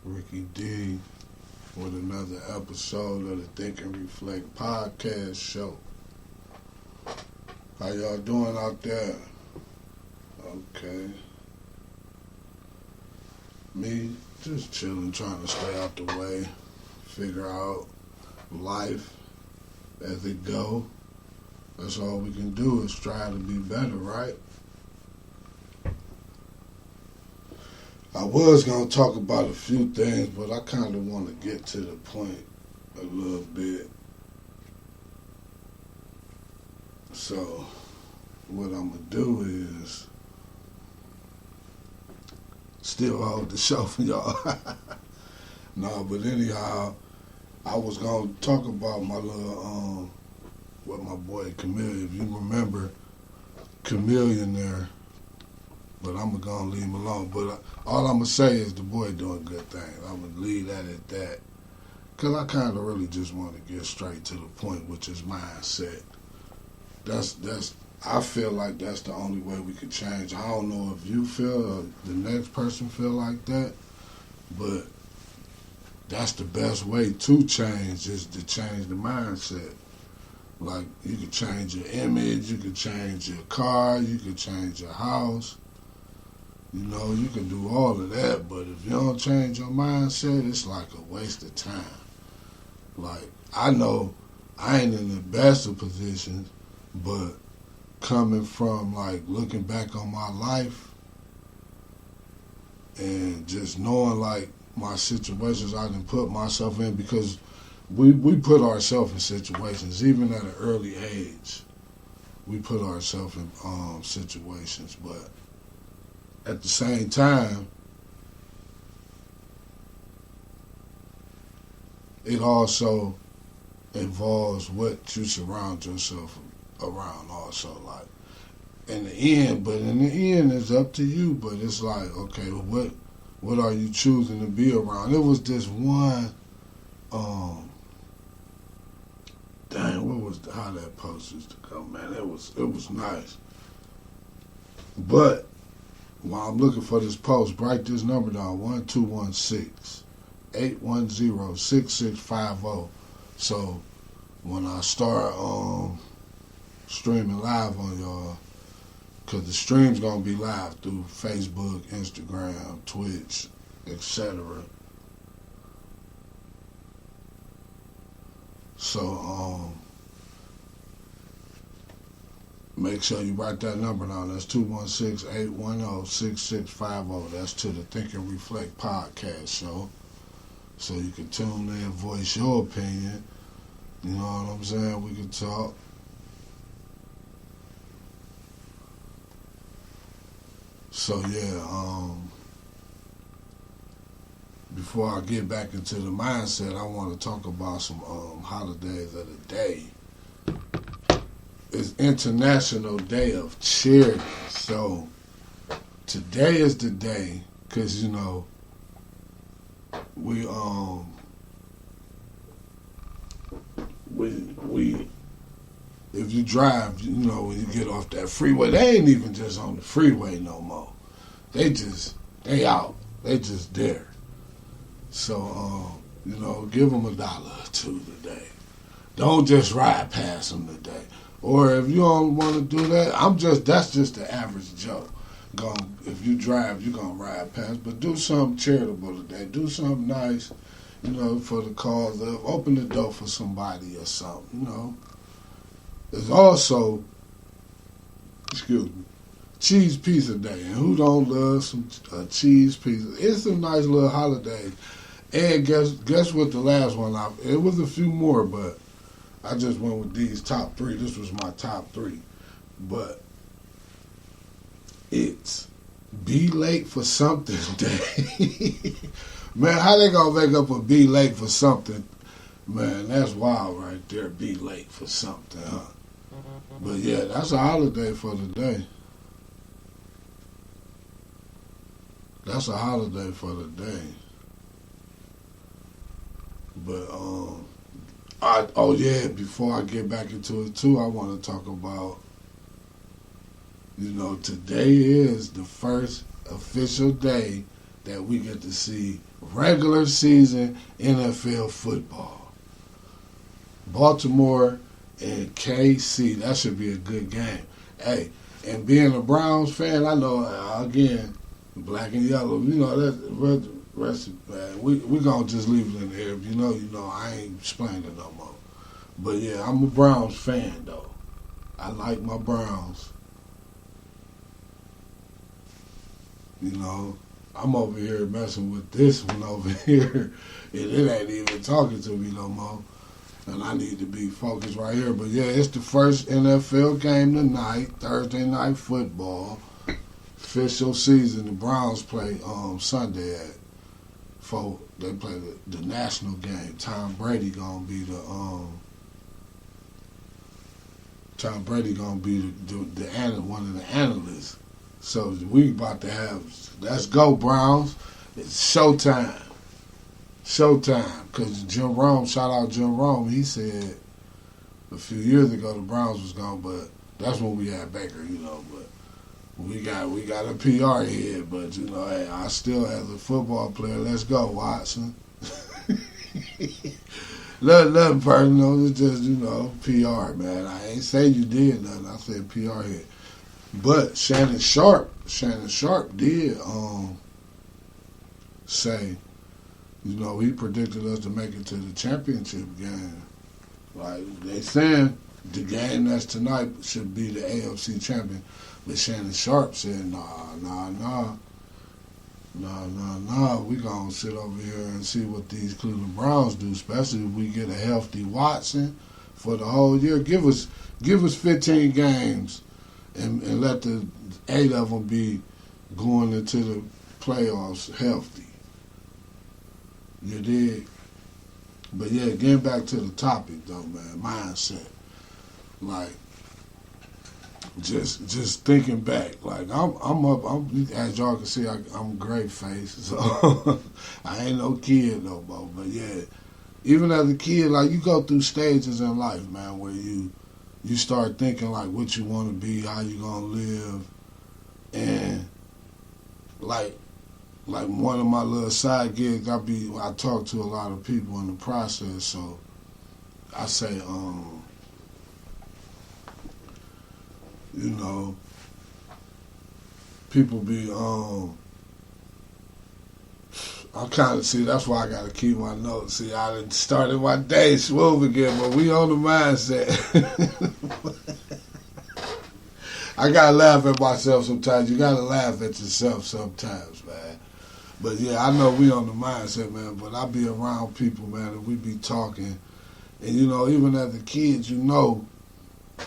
Ricky D with another episode of the Think and Reflect podcast show. How y'all doing out there? Okay. Me, just chilling, trying to stay out the way, figure out life as it go. That's all we can do is try to be better, right? I was going to talk about a few things, but I kind of want to get to the point a little bit. So, what I'm going to do is still hold the show for y'all. No, but anyhow, I was going to talk about my little, with my boy Chameleon. If you remember Chameleon there, but I'm going to leave him alone. But all I'm going to say is the boy doing good things. I'm going to leave that at that. Because I kind of really just want to get straight to the point, which is mindset. I feel like that's the only way we can change. I don't know if you feel or the next person feel like that, but that's the best way to change, is to change the mindset. Like, you can change your image, you can change your car, you can change your house. You know, you can do all of that, but if you don't change your mindset, it's like a waste of time. Like, I know I ain't in the best of positions, but coming from, like, looking back on my life and just knowing, like, my situations I done put myself in, because we put ourselves in situations, even at an early age. We put ourselves in situations, but at the same time, it also involves what you surround yourself around also, like, in the end, it's up to you, but it's like, okay, what are you choosing to be around? It was this one, how that post used to go, man, it was nice, but while I'm looking for this post, write this number down, 1216-810-6650. So when I start streaming live on y'all, because the stream's going to be live through Facebook, Instagram, Twitch, etc. So make sure you write that number down. That's 216-810-6650. That's to the Think and Reflect podcast show. So you can tune in, voice your opinion. You know what I'm saying? We can talk. So yeah, before I get back into the mindset, I want to talk about some holidays of the day. It's International Day of Charity. So today is the day, because you know we if you drive, you know, when you get off that freeway, they ain't even just on the freeway no more. They out. They just there. So, you know, give them $1 or $2 today. Don't just ride past them today. Or if you don't want to do that, that's just the average Joe. If you drive, you're going to ride past. But do something charitable today. Do something nice, you know, for the cause of, open the door for somebody or something, you know. There's also, cheese pizza day. And who don't love some cheese pizza? It's a nice little holiday. And guess what the last one, it was a few more, but I just went with these top 3. This was my top 3. But it's Be Late for Something Day. Man, how they gonna make up a Be Late for Something? Man, that's wild right there. Be late for something, huh? But yeah, that's a holiday for the day. That's a holiday for the day. But before I get back into it too, I want to talk about, you know, today is the first official day that we get to see regular season NFL football. Baltimore and KC. That should be a good game. Hey, and being a Browns fan, I know, again, black and yellow, that's rest, man. We gonna just leave it in the air. If you know, I ain't explaining it no more. But yeah, I'm a Browns fan though. I like my Browns. I'm over here messing with this one over here, and it ain't even talking to me no more. And I need to be focused right here. But yeah, it's the first NFL game tonight, Thursday night football. Official season. The Browns play Sunday at 4. They play the national game. Tom Brady gonna be the one of the analysts. So we about to have, let's go Browns. It's showtime. Because Jim Rome, shout out Jim Rome, he said a few years ago the Browns was gone, but that's when we had Baker, but we got a PR head, but hey, I still as a football player, let's go, Watson. Nothing personal, it's just, PR, man. I ain't say you did nothing, I said PR head. But Shannon Sharp did say, he predicted us to make it to the championship game. Like they saying, the game that's tonight should be the AFC champion. But Shannon Sharp said, nah. We gonna sit over here and see what these Cleveland Browns do, especially if we get a healthy Watson for the whole year. Give us 15 games and let the 8 of them be going into the playoffs healthy. You dig? But yeah, getting back to the topic though, man, mindset. Like, just thinking back, like I'm as y'all can see, I'm great face, so I ain't no kid no more. But yeah, even as a kid, like you go through stages in life, man, where you start thinking like what you want to be, how you gonna live, and like one of my little side gigs, I talk to a lot of people in the process, so I say, people be, I kind of see, that's why I got to keep my notes. See, I done started my day smooth again, but we on the mindset. I got to laugh at myself sometimes. You got to laugh at yourself sometimes, man. But yeah, I know we on the mindset, man, but I be around people, man, and we be talking. And, even as a kid, you know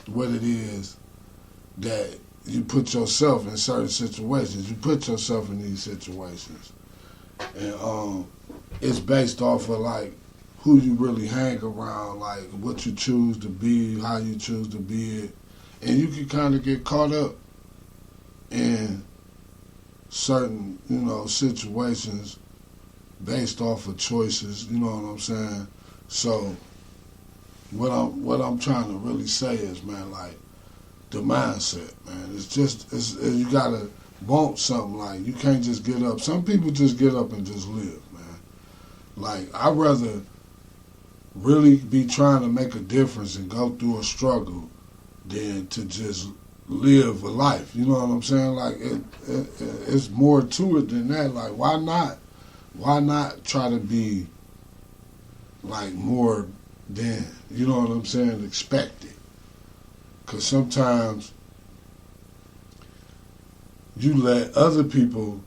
what it is that you put yourself in certain situations. You put yourself in these situations. And it's based off of, like, who you really hang around, like, what you choose to be, how you choose to be it. And you can kind of get caught up in certain, situations based off of choices, you know what I'm saying? So what I'm trying to really say is, man, like, the mindset, man. It's you gotta want something. Like, you can't just get up. Some people just get up and just live, man. Like, I'd rather really be trying to make a difference and go through a struggle than to just live a life. You know what I'm saying? Like, it's more to it than that. Like, why not try to be like more than, you know what I'm saying, expected? Because sometimes you let other people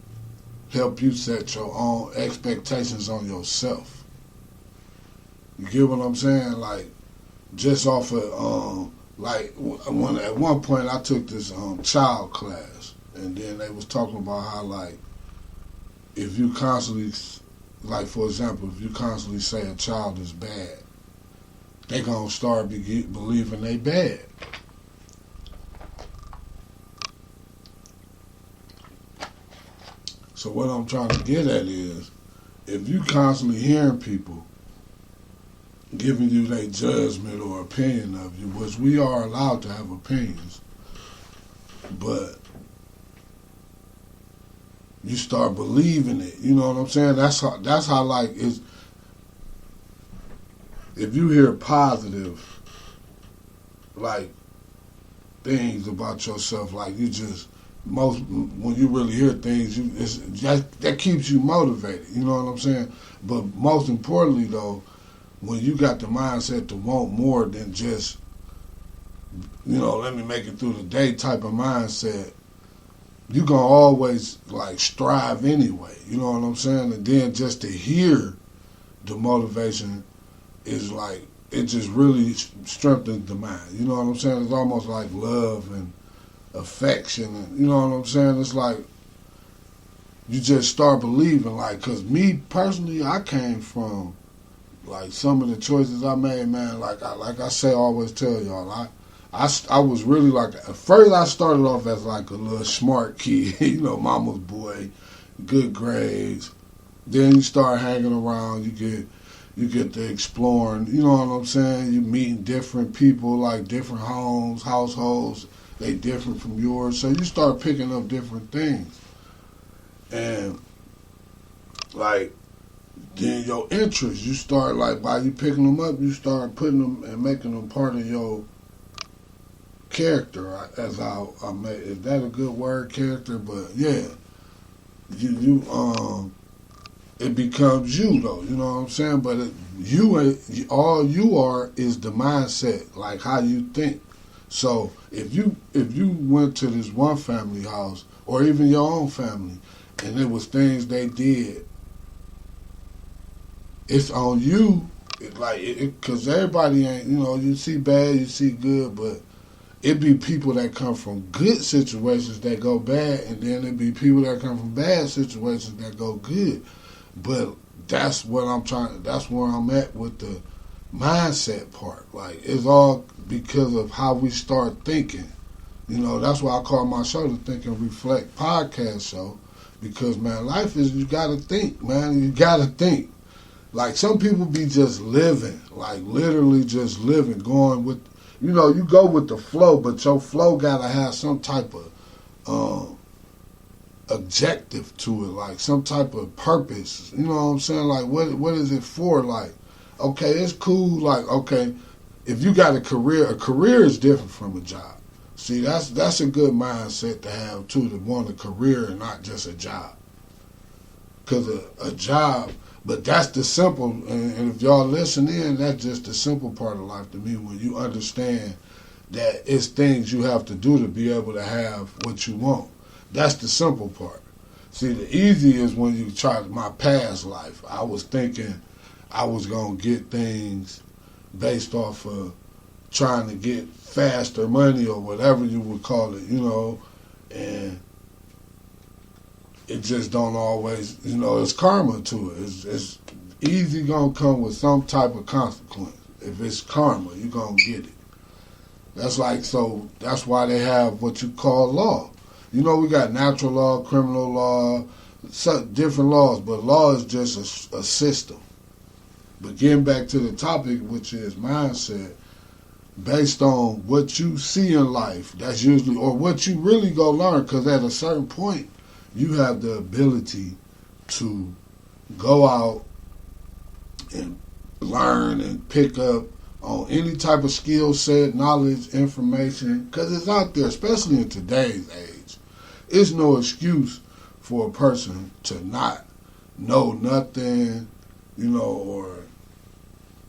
help you set your own expectations on yourself. You get what I'm saying? Like, just off of, at one point I took this child class, and then they was talking about how, like, if you constantly, like, for example, if you constantly say a child is bad, they gonna start believing they bad. So what I'm trying to get at is, if you constantly hearing people giving you their judgment or opinion of you, which we are allowed to have opinions, but you start believing it. You know what I'm saying? That's how like it's. If you hear positive, like things about yourself, like you just most when you really hear things, that keeps you motivated. You know what I'm saying? But most importantly, though, when you got the mindset to want more than just, let me make it through the day type of mindset, you gonna always like strive anyway. You know what I'm saying? And then just to hear the motivation is like it just really strengthens the mind. You know what I'm saying? It's almost like love and affection. And, you know what I'm saying? It's like you just start believing. Like, cause me personally, I came from like some of the choices I made, man. Like I say, I always tell y'all, I was really like, at first I started off as like a little smart kid, mama's boy, good grades. Then you start hanging around, you get to exploring, you know what I'm saying? You meeting different people, like different homes, households, they different from yours. So you start picking up different things. And like, then your interests, you start like, by you picking them up, you start putting them and making them part of your character, as I may, is that a good word, character? But yeah, it becomes you though. You know what I'm saying? But all you are is the mindset, like how you think. So if you went to this one family house or even your own family, and it was things they did, it's on you. Because everybody ain't, you see bad, you see good, but it be people that come from good situations that go bad, and then it be people that come from bad situations that go good. But that's where I'm at with the mindset part. Like, it's all because of how we start thinking. That's why I call my show the Think and Reflect podcast show. Because, man, life is, you gotta think, man. You gotta think. Like, some people be just living, like literally just living, going with, you go with the flow, but your flow gotta have some type of objective to it, like some type of purpose. You know what I'm saying? Like, what is it for? Like, okay, it's cool. Like, okay, if you got a career is different from a job. See, that's a good mindset to have too, to want a career and not just a job. Because a job, but that's the simple, and if y'all listen in, that's just the simple part of life to me, when you understand that it's things you have to do to be able to have what you want. That's the simple part. See, the easy is when you try my past life. I was thinking I was going to get things based off of trying to get faster money or whatever you would call it, and it just don't always, it's karma to it. It's easy going to come with some type of consequence. If it's karma, you're going to get it. That's why they have what you call law. We got natural law, criminal law, different laws, but law is just a system. But getting back to the topic, which is mindset, based on what you see in life, that's usually, or what you really go learn, because at a certain point, you have the ability to go out and learn and pick up on any type of skill set, knowledge, information, because it's out there, especially in today's age. It's no excuse for a person to not know nothing, or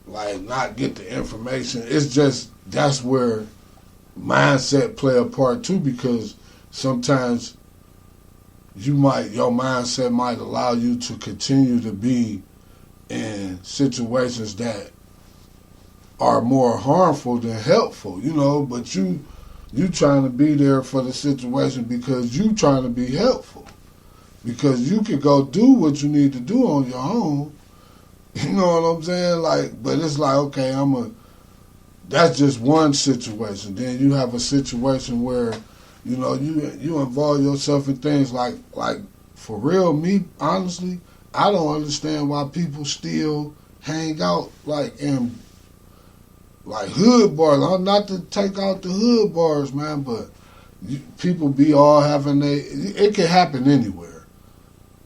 like not get the information. It's just, that's where mindset play a part too, because sometimes your mindset might allow you to continue to be in situations that are more harmful than helpful, but you trying to be there for the situation because you trying to be helpful. Because you could go do what you need to do on your own. You know what I'm saying? Like, but it's like, okay, that's just one situation. Then you have a situation where, you involve yourself in things like for real, me, honestly, I don't understand why people still hang out in hood bars. I'm not to take out the hood bars, man, but people be all having it can happen anywhere.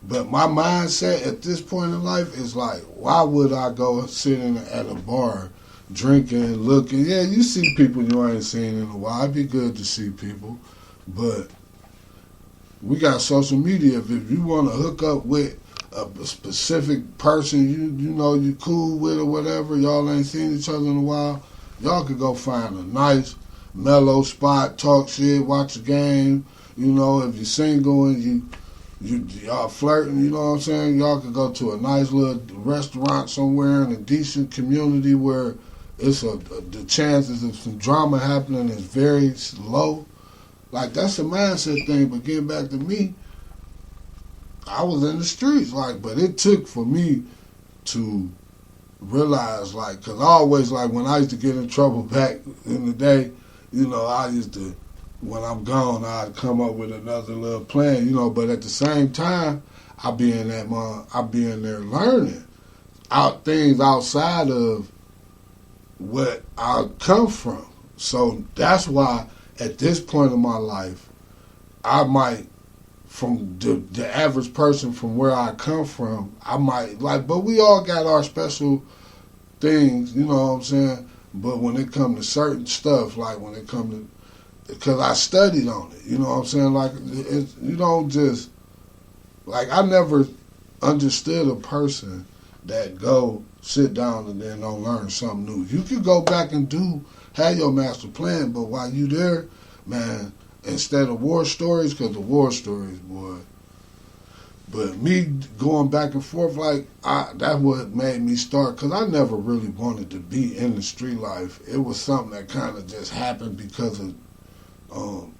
But my mindset at this point in life is like, why would I go sitting at a bar, drinking, looking? Yeah, you see people you ain't seen in a while. It'd be good to see people, but we got social media. If you want to hook up with a specific person you know you cool with or whatever, y'all ain't seen each other in a while, y'all could go find a nice mellow spot, talk shit, watch a game. You know, if you're single and y'all flirting, you know what I'm saying, y'all could go to a nice little restaurant somewhere in a decent community where it's the chances of some drama happening is very low. Like, that's a mindset thing. But getting back to me, I was in the streets, like, but it took for me to realize, like, because I always, like, when I used to get in trouble back in the day, you know, I used to, when I'm gone, I'd come up with another little plan, you know, but at the same time, I be in there learning out things outside of what I come from. So that's why at this point in my life, I might, from the average person from where I come from, I might, like, but we all got our special things, you know what I'm saying? But when it comes to certain stuff, like when it comes to, because I studied on it, you know what I'm saying? Like, you don't just, like, I never understood a person that go sit down and then don't learn something new. You could go back and have your master plan, but while you there, man, instead of war stories, because the war stories, boy, but me going back and forth, like, that's what made me start, because I never really wanted to be in the street life. It was something that kind of just happened because of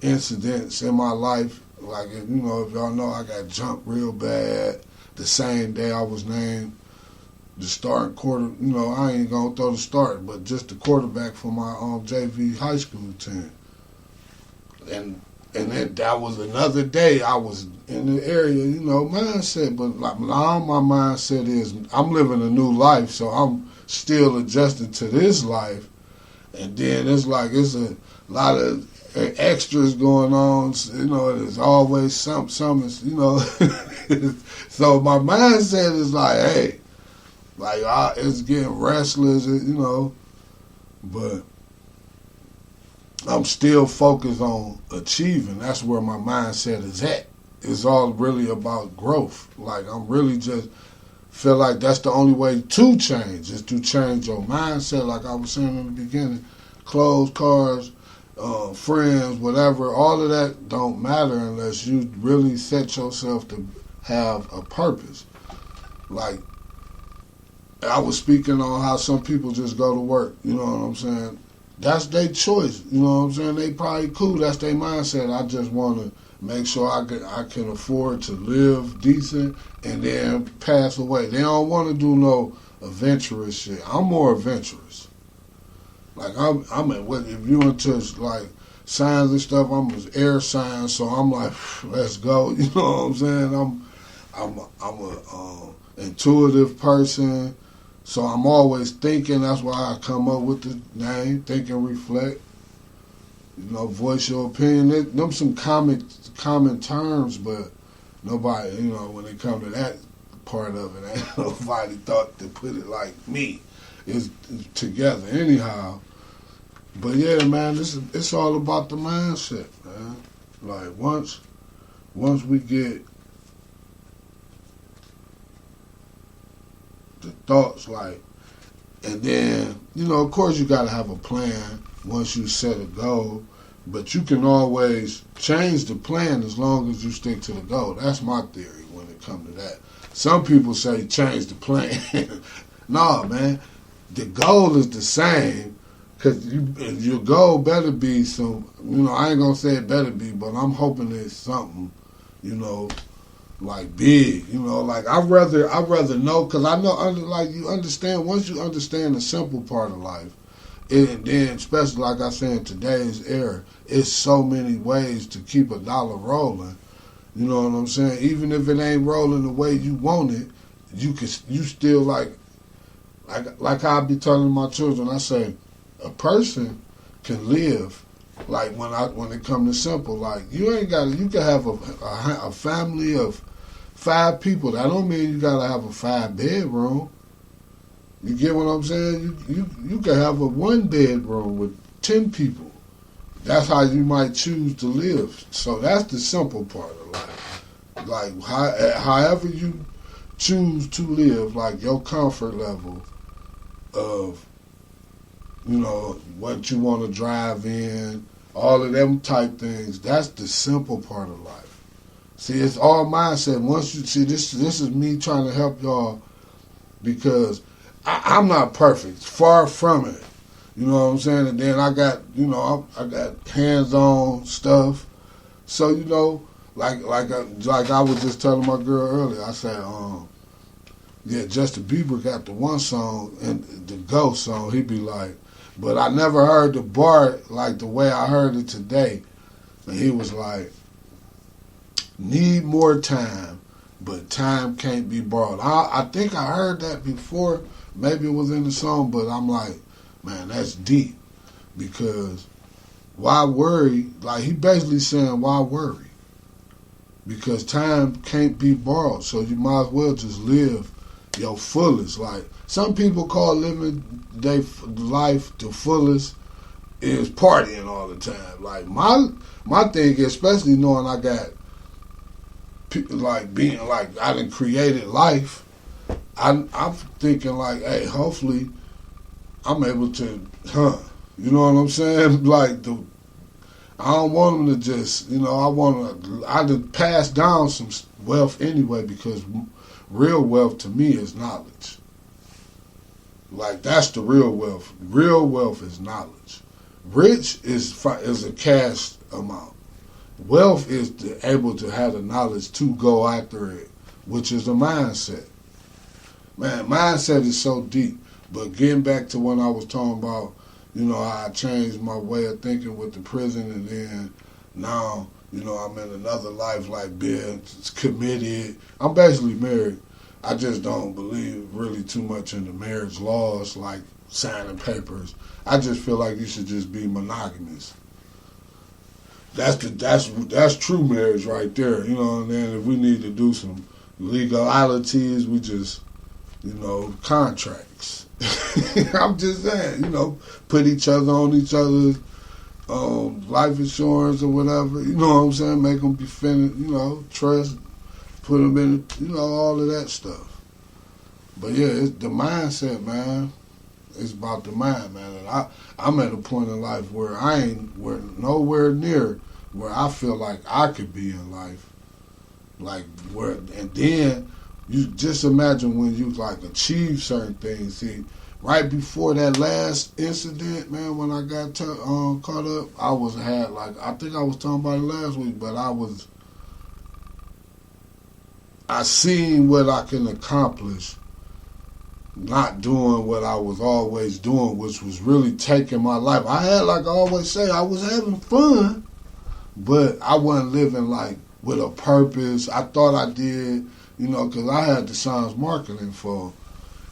incidents in my life. Like, you know, if y'all know, I got jumped real bad the same day I was named the starting quarter. You know, I ain't gonna throw the start, but just the quarterback for my JV high school team. And then that was another day I was in the area, you know, mindset. But like, now my mindset is I'm living a new life, so I'm still adjusting to this life. And then it's like it's a lot of extras going on, you know. There's always something, you know. So my mindset is like, hey, like it's getting restless, you know, but I'm still focused on achieving. That's where my mindset is at. It's all really about growth. Like, I'm really just feel like that's the only way to change, is to change your mindset. Like I was saying in the beginning, clothes, cars, friends, whatever, all of that don't matter unless you really set yourself to have a purpose. Like, I was speaking on how some people just go to work, you know what I'm saying? That's their choice, you know what I'm saying? They probably cool, that's their mindset. I just want to make sure I can afford to live decent and then pass away. They don't want to do no adventurous shit. I'm more adventurous. Like, I'm if you into like signs and stuff, I'm an air sign, so I'm like, let's go. You know what I'm saying? I'm a intuitive person, so I'm always thinking. That's why I come up with the name, Think and Reflect. You know, voice your opinion. Them some common terms, but nobody, you know, when it comes to that part of it, ain't nobody thought to put it like me. It's together anyhow. But yeah, man, it's all about the mindset, man. Like, once we get the thoughts, like, and then, you know, of course you got to have a plan once you set a goal, but you can always change the plan as long as you stick to the goal. That's my theory when it comes to that. Some people say change the plan. Nah, man, the goal is the same. Because your goal better be some, you know, I ain't going to say it better be, but I'm hoping it's something, you know, like big, you know, like I'd rather know, because I know, like, you understand, once you understand the simple part of life, and then especially like I said in today's era, it's so many ways to keep a dollar rolling, you know what I'm saying? Even if it ain't rolling the way you want it, you still like I be telling my children, I say, a person can live, like when it comes to simple, like you can have a family of 5 people. That don't mean you gotta have a 5-bedroom. You get what I'm saying? You can have a 1-bedroom with 10 people. That's how you might choose to live. So that's the simple part of life. Like however you choose to live, like your comfort level of, what you want to drive in, all of them type things. That's the simple part of life. See, it's all mindset. Once you see this is me trying to help y'all because I'm not perfect, far from it. You know what I'm saying? And then I got, I got hands-on stuff. So like I was just telling my girl earlier. I said, Justin Bieber got the one song and the Ghost song. He'd be like, but I never heard the bar like the way I heard it today. And he was like, need more time, but time can't be borrowed. I think I heard that before. Maybe it was in the song, but I'm like, man, that's deep. Because why worry? Like, he basically saying, why worry? Because time can't be borrowed. So you might as well just live your fullest. Like, some people call living their life the fullest is partying all the time. Like, my thing, especially knowing I got, like, being like, I done created life, I'm thinking like, hey, hopefully I'm able to, you know what I'm saying? Like, I don't want them to just, I done pass down some wealth anyway, because real wealth to me is knowledge. Like, that's the real wealth. Real wealth is knowledge. Rich is a cash amount. Wealth is able to have the knowledge to go after it, which is a mindset. Man, mindset is so deep. But getting back to when I was talking about, I changed my way of thinking with the prison, and then now, I'm in another life, like being committed. I'm basically married. I just don't believe really too much in the marriage laws, like signing papers. I just feel like you should just be monogamous. That's true marriage right there. And then if we need to do some legalities, we just, contracts. I'm just saying, put each other on each other's life insurance or whatever. You know what I'm saying? Make them be finished, trust, put them in, all of that stuff. But yeah, it's the mindset, man. It's about the mind, man. And I'm at a point in life where we're nowhere near where I feel like I could be in life. Like and then you just imagine when you like achieve certain things. See, right before that last incident, man, when I got caught up, I think I was talking about it last week, but I seen what I can accomplish not doing what I was always doing, which was really taking my life. I had, like I always say, I was having fun, but I wasn't living like with a purpose. I thought I did, because I had the Science Marketing for.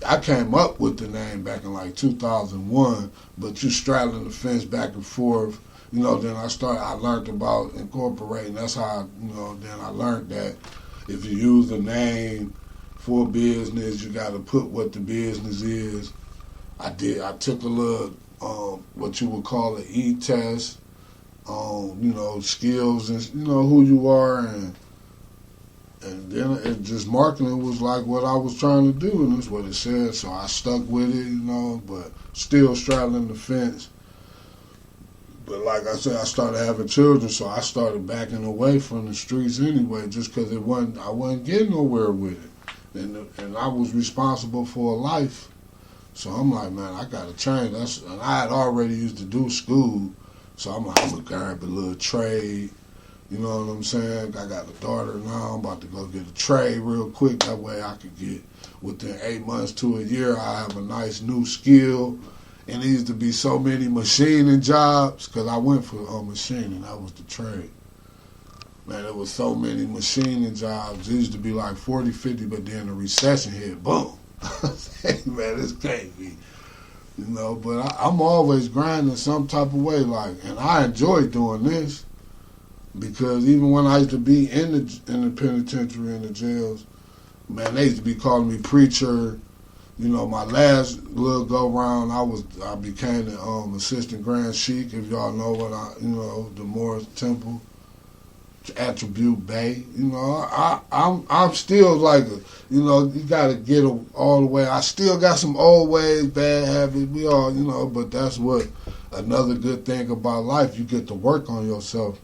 I came up with the name back in like 2001, but you straddling the fence back and forth. Then I learned about incorporating. That's how, then I learned that if you use a name for business, you got to put what the business is. I took a little, what you would call an E-test on, skills and, who you are. And then it just marketing was like what I was trying to do, and that's what it said. So I stuck with it, but still straddling the fence. But like I said, I started having children, so I started backing away from the streets anyway, just because I wasn't getting nowhere with it. And I was responsible for a life. So I'm like, man, I got to change. And I had already used to do school, so I'm like, I'm going to grab a little trade. You know what I'm saying? I got a daughter now. I'm about to go get a trade real quick. That way I could get, within 8 months to a year, I have a nice new skill. And there used to be so many machining jobs, because I went for machining. That was the trade. Man, there was so many machining jobs. It used to be like 40, 50, but then the recession hit. Boom. Hey, man, this can't be. But I'm always grinding some type of way. And I enjoy doing this. Because even when I used to be in the penitentiary, in the jails, man, they used to be calling me preacher. You know, my last little go round, I became the assistant grand sheik. If y'all know the Morris Temple attribute Bay. You know, I'm still like, you got to get all the way. I still got some old ways, bad habits. We all, but that's what another good thing about life. You get to work on yourself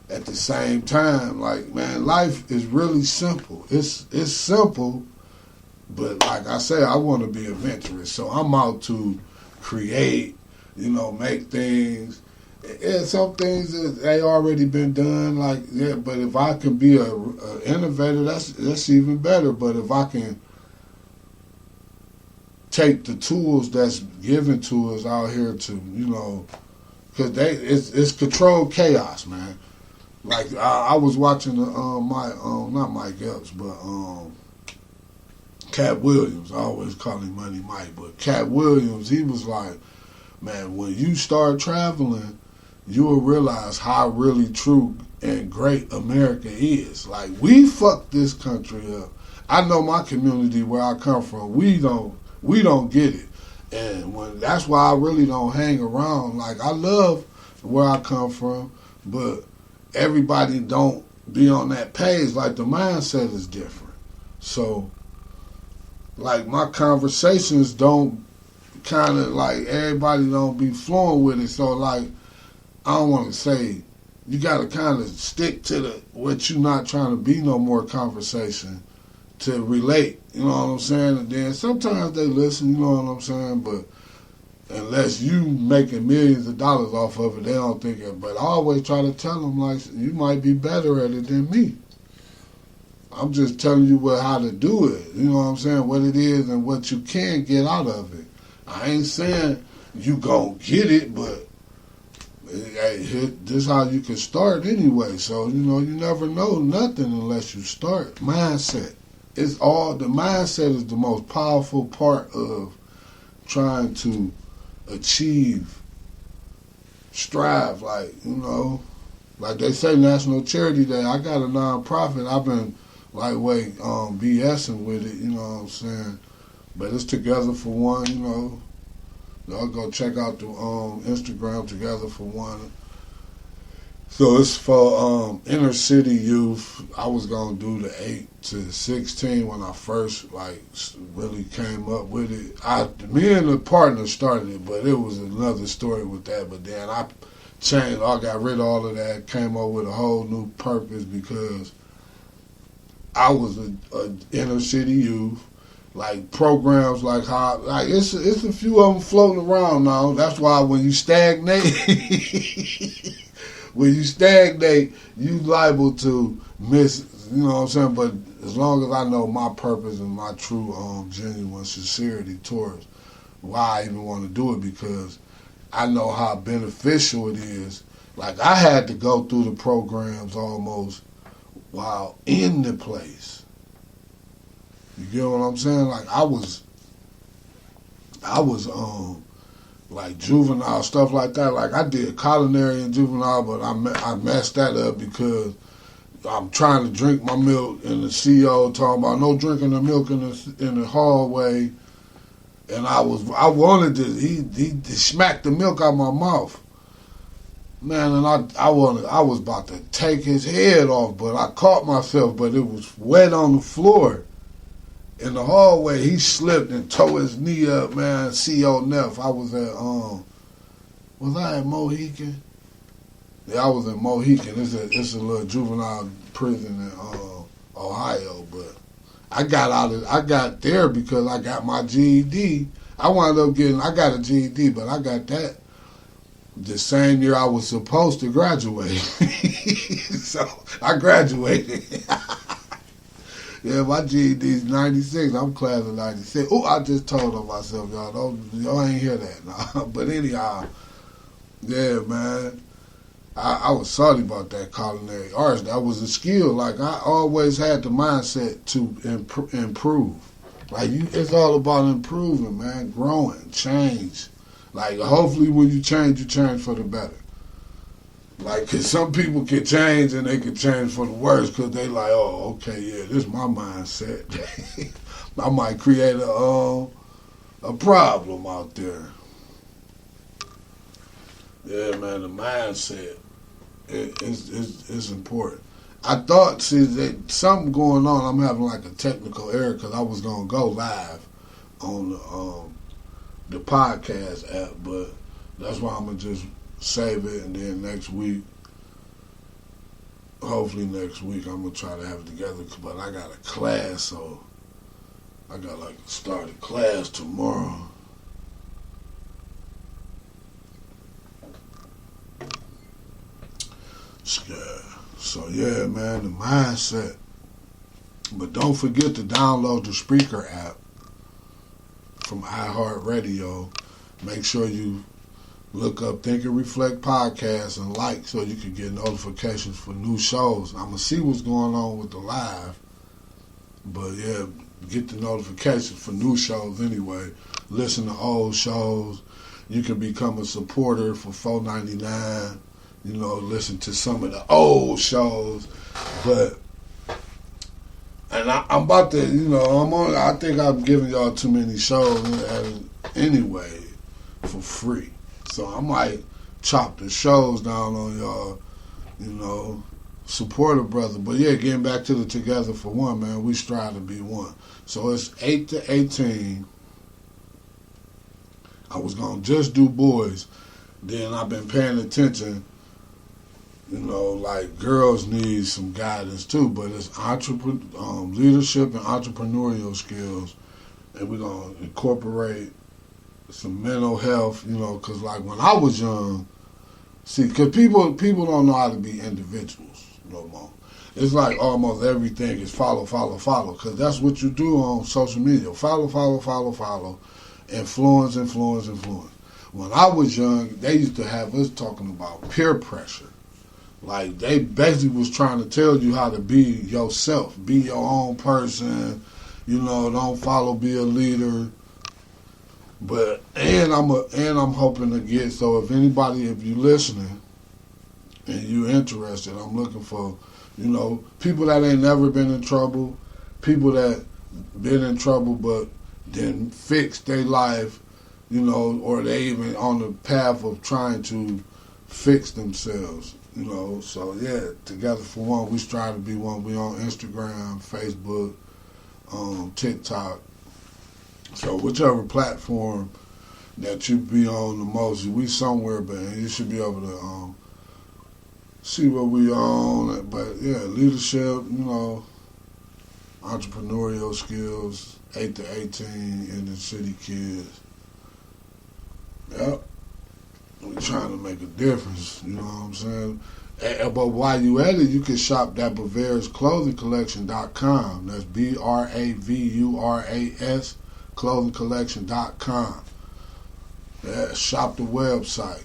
at the same time. Like, man, life is really simple. It's simple. But like I say, I want to be adventurous, so I'm out to create, make things. And some things that they already been done, like yeah. But if I can be a innovator, that's even better. But if I can take the tools that's given to us out here to, because it's controlled chaos, man. Like I was watching not Mike Epps, but Cat Williams. I always call him Money Mike, but Cat Williams, he was like, man, when you start traveling, you will realize how really true and great America is. Like, we fucked this country up. I know my community where I come from, we don't get it. And that's why I really don't hang around. Like, I love where I come from, but everybody don't be on that page. Like, the mindset is different. So, like, my conversations don't kind of, like, everybody don't be flowing with it. So, like, I don't want to say, you got to kind of stick to what you're not trying to be no more conversation to relate, you know what I'm saying? And then sometimes they listen, you know what I'm saying? But unless you making millions of dollars off of it, they don't think it. But I always try to tell them, like, you might be better at it than me. I'm just telling you how to do it. You know what I'm saying? What it is and what you can get out of it. I ain't saying you gon' get it, but hey, this how you can start anyway. So, you never know nothing unless you start. Mindset. The mindset is the most powerful part of trying to strive. Like, like they say National Charity Day. I got a nonprofit. I've been lightweight BSing with it, you know what I'm saying? But it's Together for One, Y'all go check out the Instagram, Together for One. So it's for inner city youth. I was going to do the 8 to 16 when I first really came up with it. Me and the partner started it, but it was another story with that. But then I changed, I got rid of all of that, came up with a whole new purpose because I was a inner city youth, like programs like how, like it's a few of them floating around now. That's why when you stagnate, you liable to miss, you know what I'm saying? But as long as I know my purpose and my true, genuine sincerity towards why I even want to do it, because I know how beneficial it is. Like, I had to go through the programs almost while in the place. You get what I'm saying? Like, I was like juvenile, stuff like that. Like, I did culinary and juvenile, but I messed that up because I'm trying to drink my milk, and the CEO talking about no drinking the milk in the hallway, and I wanted to. He smacked the milk out my mouth. Man, and I was about to take his head off, but I caught myself, but it was wet on the floor. In the hallway, he slipped and tore his knee up, man. C.O. Neff. I was at Mohican? Yeah, I was in Mohican. It's a little juvenile prison in Ohio, but I got there because I got my GED. I got a GED, but I got that the same year I was supposed to graduate. So I graduated. Yeah, my GED's 96. I'm class of 96. Oh, I just told on myself, y'all ain't hear that. No. But anyhow, yeah, man. I was salty about that culinary arts. That was a skill. Like, I always had the mindset to improve. Like, it's all about improving, man. Growing, change. Like, hopefully when you change for the better. Like, cause some people can change and they can change for the worse because they like, oh, okay, yeah, this is my mindset. I might create a problem out there. Yeah, man, the mindset is important. I thought, see, that something going on. I'm having like a technical error because I was gonna go live on the podcast app, but that's why I'm gonna just save it, and then next week, hopefully next week, I'm gonna try to have it together. But I got a class, so I got like start a class tomorrow. So yeah, man, the mindset. But don't forget to download the Spreaker app from iHeartRadio. Make sure you look up Think and Reflect Podcast and like so you can get notifications for new shows. I'm going to see what's going on with the live. But yeah, get the notifications for new shows anyway. Listen to old shows. You can become a supporter for $4.99. You know, listen to some of the old shows. But, and I'm about to, you know, I think I'm giving y'all too many shows anyway for free. So I might chop the shows down on y'all, you know, support a brother. But yeah, getting back to the Together for One, man, we strive to be one. So it's 8 to 18. I was going to just do boys. Then I've been paying attention. You know, like girls need some guidance too, but it's leadership and entrepreneurial skills, and we're gonna incorporate some mental health. You know, because like when I was young, see, because people don't know how to be individuals no more. It's like almost everything is follow, because that's what you do on social media. Follow, influence. When I was young, they used to have us talking about peer pressure. Like, they basically was trying to tell you how to be yourself. Be your own person. You know, don't follow, be a leader. But, and I'm hoping to get, so if you listening and you interested, I'm looking for, you know, people that ain't never been in trouble, people that been in trouble but then fixed their life, you know, or they even on the path of trying to fix themselves. You know, so yeah, Together for One, we strive to be one. We on Instagram, Facebook, TikTok. So whichever platform that you be on the most, we somewhere, but you should be able to see what we on. But yeah, leadership, you know, entrepreneurial skills, 8 to 18, inner city kids. Yep. We're trying to make a difference, you know what I'm saying? But while you at it, you can shop that BavarisClothingCollection.com. That's BRAVURAS ClothingCollection.com. Yeah, shop the website.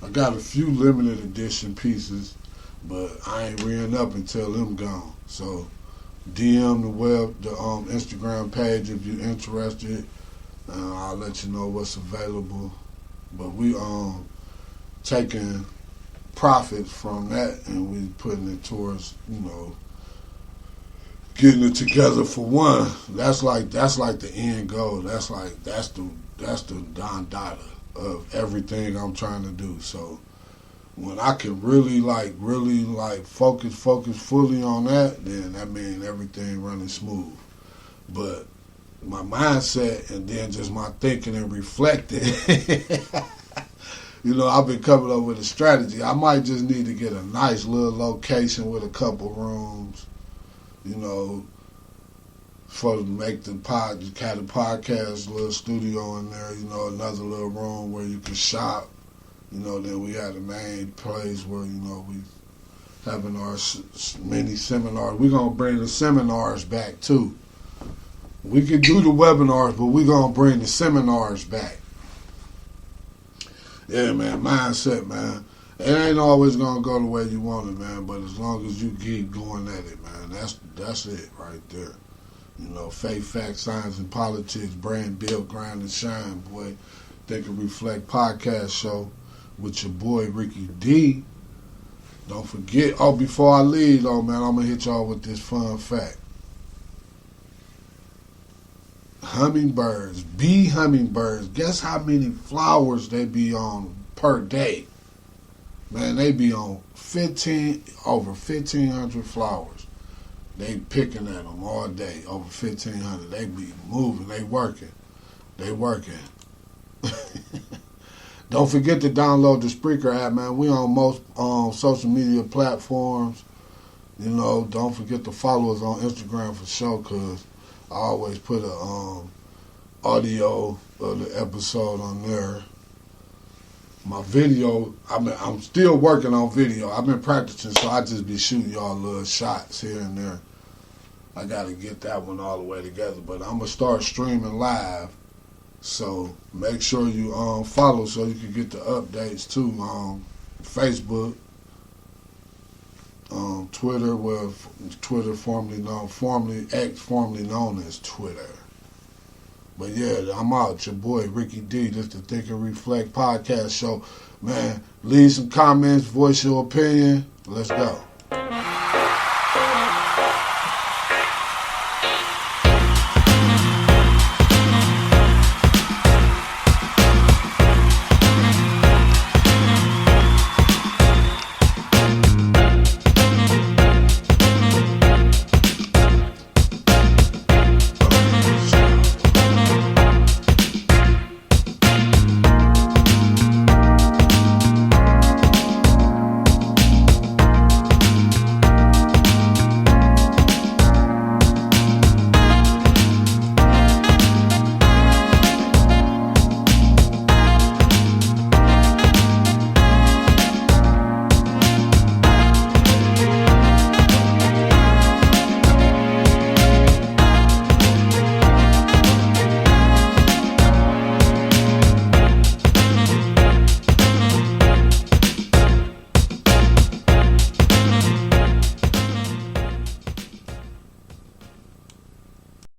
I got a few limited edition pieces, but I ain't reeing up until them gone. So DM the Instagram page if you're interested. I'll let you know what's available. But we taking profits from that and we putting it towards, you know, getting it together for one. That's like the end goal. That's the Don Dada of everything I'm trying to do. So when I can really focus fully on that, then that means everything running smooth. But my mindset and then just my thinking and reflecting. You know, I've been coming up with a strategy. I might just need to get a nice little location with a couple rooms, you know, to make the podcast, little studio in there, you know, another little room where you can shop. You know, then we had a main place where, you know, we having our mini seminars. We're going to bring the seminars back too. We can do the webinars, but we're going to bring the seminars back. Yeah, man, mindset, man. It ain't always going to go the way you want it, man, but as long as you keep going at it, man, that's it right there. You know, faith, facts, science, and politics, brand, build, grind, and shine, boy. Think and Reflect podcast show with your boy, Ricky D. Don't forget. Oh, before I leave, though, man, I'm going to hit y'all with this fun fact. Hummingbirds, bee hummingbirds, guess how many flowers they be on per day? Man, they be on over 1,500 flowers. They picking at them all day, over 1,500. They be moving, they working. Don't forget to download the Spreaker app, man. We on most social media platforms. You know, don't forget to follow us on Instagram for sure, because I always put a audio of the episode on there. My video, I'm still working on video. I've been practicing, so I just be shooting y'all little shots here and there. I got to get that one all the way together, but I'm going to start streaming live. So make sure you follow so you can get the updates too. Facebook, Twitter, Twitter formerly known as Twitter. But yeah, I'm out. Your boy Ricky D. This is the Think and Reflect podcast show. Man, leave some comments, voice your opinion. Let's go.